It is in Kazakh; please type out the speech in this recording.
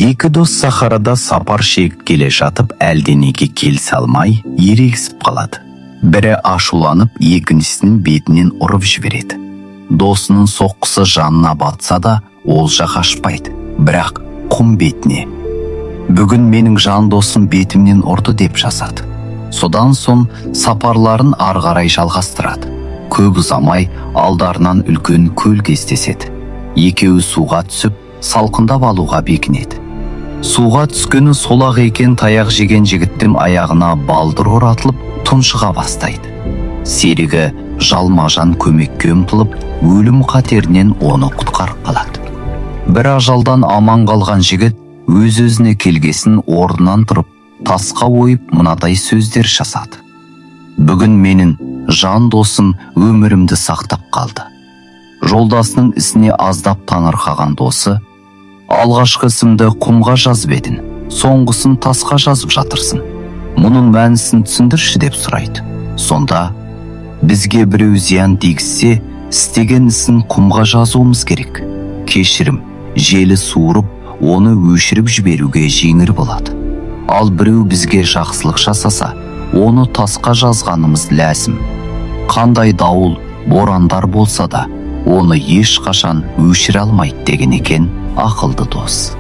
Екі дос сахарада сапар шегіп келе жатып әлденеге келісе алмай ерегісіп қалады. Бірі ашуланып, екіншісінің бетінен ұрып жібереді. Досының соққысы жанына батса да, ол жақ ашпайды. Бірақ құм бетіне. Бүгін менің жан досым бетімнен ұрды деп жазады. Содан соң сапарларын ары қарай жалғастырады. Көп ұзамай алдарынан үлкен көл кездеседі. Екеуі суға түсіп, салқындап алуға бекінеді. Суға түскені сол-ақ екен, таяқ жеген жігіттің аяғына балдыр оратылып тұншыға бастайды. Серігі жалма-жан көмекке ұмтылып, өлім қатерінен оны құтқарып қалады. Бір ажалдан аман қалған жігіт өз-өзіне келгесін орнынан тұрып, тасқа ойып мынадай сөздер жазады. Бүгін менің жан досым өмірімді сақтап қалды. Жолдасының ісіне аздап таңырқаған досы: алғашқы ісімді құмға жазып едің, соңғысын тасқа жазып жатырсың. Мұның мәнісін түсіндірші деп сұрайды. Сонда: бізге біреу зиян тигізсе, істеген ісін құмға жазуымыз керек. Кешірім, желі суырып, оны өшіріп жіберуге жеңіл болады. Ал біреу бізге жақсылық жасаса, оны тасқа жазғанымыз ләзім. Қандай дауыл, борандар болса да, оны ешқашан өшіре алмайды деген екен ақылды дос.